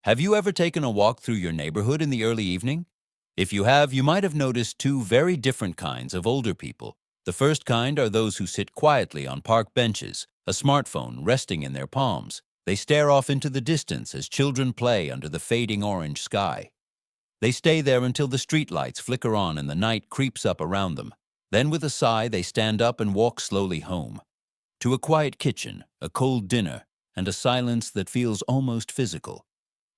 Have you ever taken a walk through your neighborhood in the early evening? If you have, you might have noticed two very different kinds of older people. The first kind are those who sit quietly on park benches, a smartphone resting in their palms. They stare off into the distance as children play under the fading orange sky. They stay there until the streetlights flicker on and the night creeps up around them. Then with a sigh, they stand up and walk slowly home. To a quiet kitchen, a cold dinner, and a silence that feels almost physical.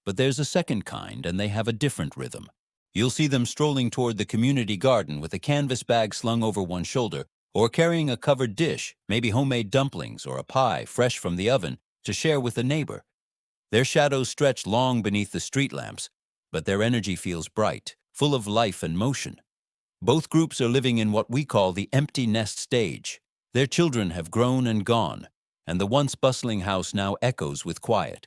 But there's a second kind, and they have a different rhythm. You'll see them strolling toward the community garden with a canvas bag slung over one shoulder, or carrying a covered dish, maybe homemade dumplings or a pie fresh from the oven, to share with a neighbor. Their shadows stretch long beneath the street lamps, but their energy feels bright, full of life and motion. Both groups are living in what we call the empty nest stage. Their children have grown and gone, and the once bustling house now echoes with quiet.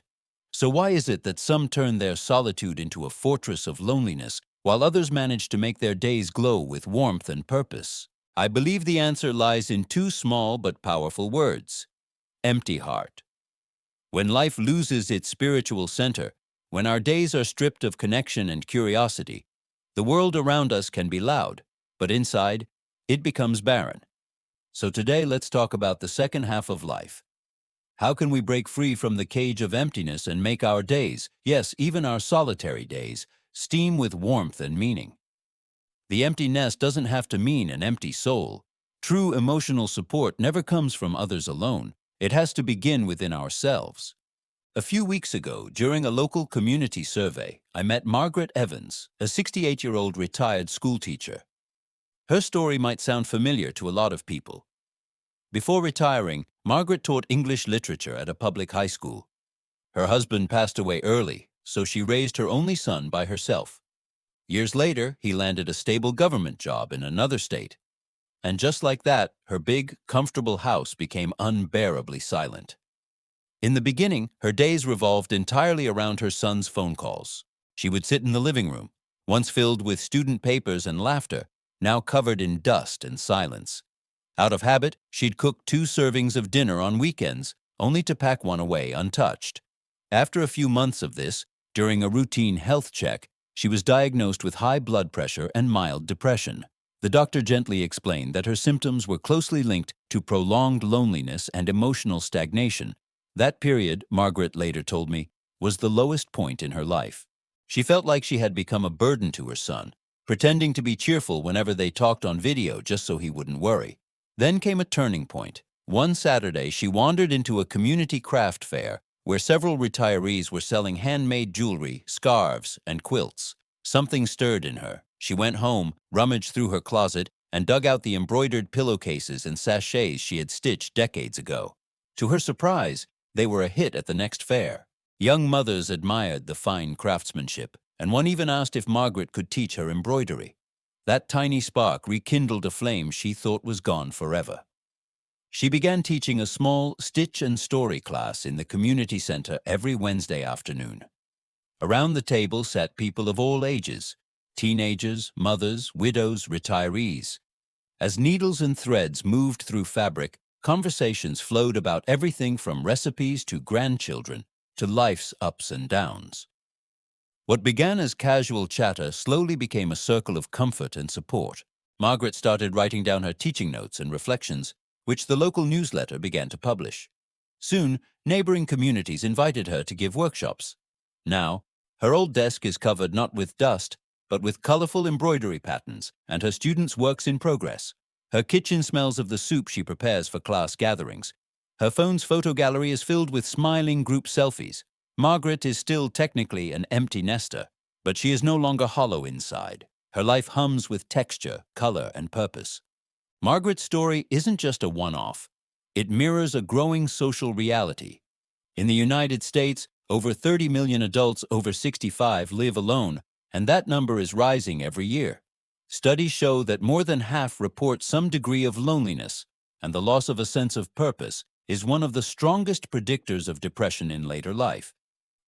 So why is it that some turn their solitude into a fortress of loneliness, while others manage to make their days glow with warmth and purpose? I believe the answer lies in two small but powerful words: empty heart. When life loses its spiritual center, when our days are stripped of connection and curiosity, the world around us can be loud, but inside, it becomes barren. So today, let's talk about the second half of life. How can we break free from the cage of emptiness and make our days, yes, even our solitary days, steam with warmth and meaning? The empty nest doesn't have to mean an empty soul. True emotional support never comes from others alone. It has to begin within ourselves. A few weeks ago, during a local community survey, I met Margaret Evans, a 68-year-old retired schoolteacher. Her story might sound familiar to a lot of people. Before retiring, Margaret taught English literature at a public high school. Her husband passed away early, so she raised her only son by herself. Years later, he landed a stable government job in another state. And just like that, her big, comfortable house became unbearably silent. In the beginning, her days revolved entirely around her son's phone calls. She would sit in the living room, once filled with student papers and laughter, now covered in dust and silence. Out of habit, she'd cook 2 servings of dinner on weekends, only to pack one away untouched. After a few months of this, during a routine health check, she was diagnosed with high blood pressure and mild depression. The doctor gently explained that her symptoms were closely linked to prolonged loneliness and emotional stagnation. That period, Margaret later told me, was the lowest point in her life. She felt like she had become a burden to her son, pretending to be cheerful whenever they talked on video just so he wouldn't worry. Then came a turning point. One Saturday, she wandered into a community craft fair where several retirees were selling handmade jewelry, scarves, and quilts. Something stirred in her. She went home, rummaged through her closet, and dug out the embroidered pillowcases and sachets she had stitched decades ago. To her surprise, they were a hit at the next fair. Young mothers admired the fine craftsmanship, and one even asked if Margaret could teach her embroidery. That tiny spark rekindled a flame she thought was gone forever. She began teaching a small stitch and story class in the community center every Wednesday afternoon. Around the table sat people of all ages: teenagers, mothers, widows, retirees. As needles and threads moved through fabric, conversations flowed about everything from recipes to grandchildren to life's ups and downs. What began as casual chatter slowly became a circle of comfort and support. Margaret started writing down her teaching notes and reflections, which the local newsletter began to publish. Soon, neighboring communities invited her to give workshops. Now, her old desk is covered not with dust, but with colorful embroidery patterns and her students' works in progress. Her kitchen smells of the soup she prepares for class gatherings. Her phone's photo gallery is filled with smiling group selfies. Margaret is still technically an empty nester, but she is no longer hollow inside. Her life hums with texture, color, and purpose. Margaret's story isn't just a one-off. It mirrors a growing social reality. In the United States, over 30 million adults over 65 live alone, and that number is rising every year. Studies show that more than half report some degree of loneliness, and the loss of a sense of purpose is one of the strongest predictors of depression in later life.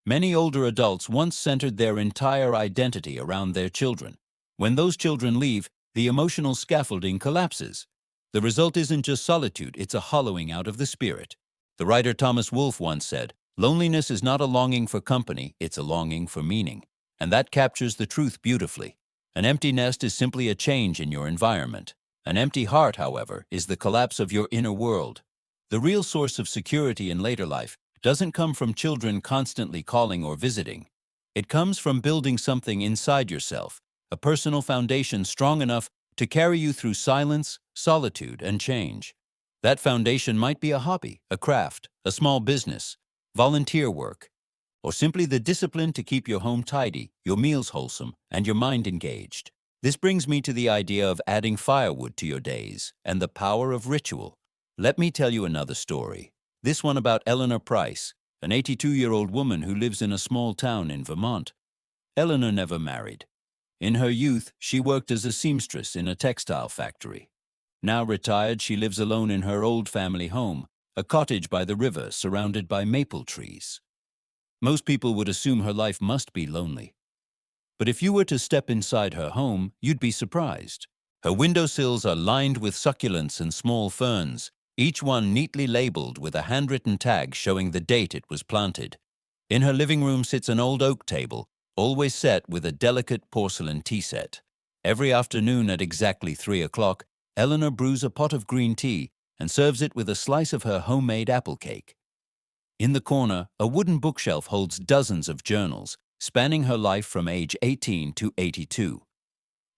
Many older adults once centered their entire identity around their children. When those children leave, the emotional scaffolding collapses. The result isn't just solitude, it's a hollowing out of the spirit. The writer Thomas Wolfe once said, Loneliness is not a longing for company, it's a longing for meaning. And that captures the truth beautifully. An empty nest is simply a change in your environment. An empty heart, however, is the collapse of your inner world. The real source of security in later life doesn't come from children constantly calling or visiting. It comes from building something inside yourself, a personal foundation strong enough to carry you through silence, solitude, and change. That foundation might be a hobby, a craft, a small business, volunteer work, or simply the discipline to keep your home tidy, your meals wholesome, and your mind engaged. This brings me to the idea of adding firewood to your days and the power of ritual. Let me tell you another story. This one about Eleanor Price, an 82-year-old woman who lives in a small town in Vermont. Eleanor never married. In her youth, she worked as a seamstress in a textile factory. Now retired, she lives alone in her old family home, a cottage by the river surrounded by maple trees. Most people would assume her life must be lonely. But if you were to step inside her home, you'd be surprised. Her windowsills are lined with succulents and small ferns, each one neatly labeled with a handwritten tag showing the date it was planted. In her living room sits an old oak table, always set with a delicate porcelain tea set. Every afternoon at exactly 3 o'clock, Eleanor brews a pot of green tea and serves it with a slice of her homemade apple cake. In the corner, a wooden bookshelf holds dozens of journals, spanning her life from age 18 to 82.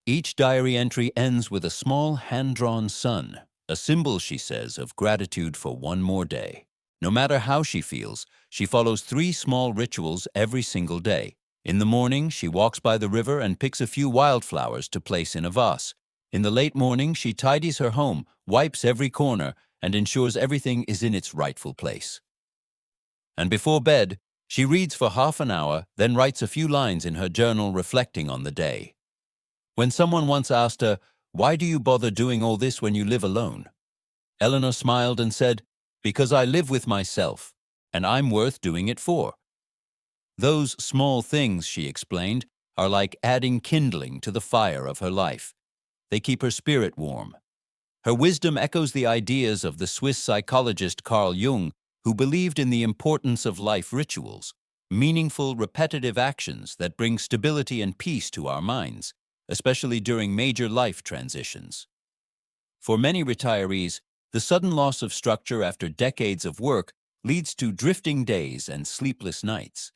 Each diary entry ends with a small hand-drawn sun, a symbol, she says, of gratitude for one more day. No matter how she feels, she follows 3 small rituals every single day. In the morning, she walks by the river and picks a few wildflowers to place in a vase. In the late morning, she tidies her home, wipes every corner, and ensures everything is in its rightful place. And before bed, she reads for half an hour, then writes a few lines in her journal reflecting on the day. When someone once asked her, "Why do you bother doing all this when you live alone?" Eleanor smiled and said, "Because I live with myself, and I'm worth doing it for." Those small things, she explained, are like adding kindling to the fire of her life. They keep her spirit warm. Her wisdom echoes the ideas of the Swiss psychologist Carl Jung, who believed in the importance of life rituals, meaningful, repetitive actions that bring stability and peace to our minds, especially during major life transitions. For many retirees, the sudden loss of structure after decades of work leads to drifting days and sleepless nights.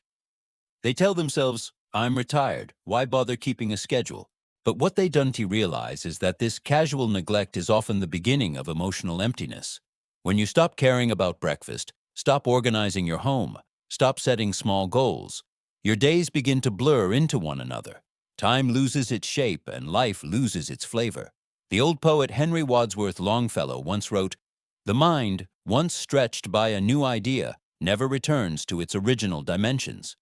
They tell themselves, "I'm retired, why bother keeping a schedule?" But what they don't realize is that this casual neglect is often the beginning of emotional emptiness. When you stop caring about breakfast, stop organizing your home, stop setting small goals, your days begin to blur into one another. Time loses its shape and life loses its flavor. The old poet Henry Wadsworth Longfellow once wrote, "The mind, once stretched by a new idea, never returns to its original dimensions."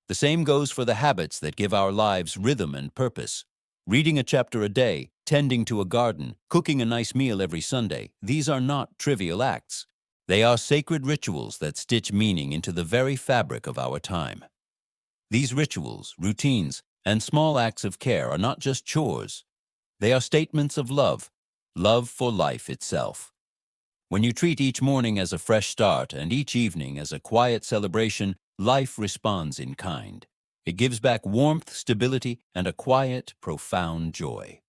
The same goes for the habits that give our lives rhythm and purpose. Reading a chapter a day, tending to a garden, cooking a nice meal every Sunday, these are not trivial acts. They are sacred rituals that stitch meaning into the very fabric of our time. These rituals, routines, and small acts of care are not just chores. They are statements of love, love for life itself. When you treat each morning as a fresh start and each evening as a quiet celebration, life responds in kind. It gives back warmth, stability, and a quiet, profound joy.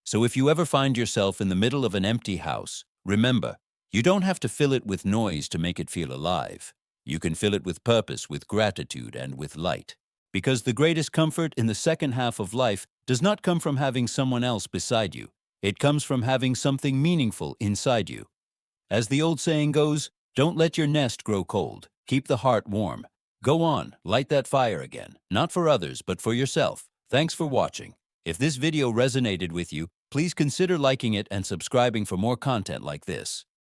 So if you ever find yourself in the middle of an empty house, remember, you don't have to fill it with noise to make it feel alive. You can fill it with purpose, with gratitude, and with light. Because the greatest comfort in the second half of life does not come from having someone else beside you. It comes from having something meaningful inside you. As the old saying goes, don't let your nest grow cold. Keep the heart warm. Go on, light that fire again. Not for others, but for yourself. Thanks for watching. If this video resonated with you, please consider liking it and subscribing for more content like this.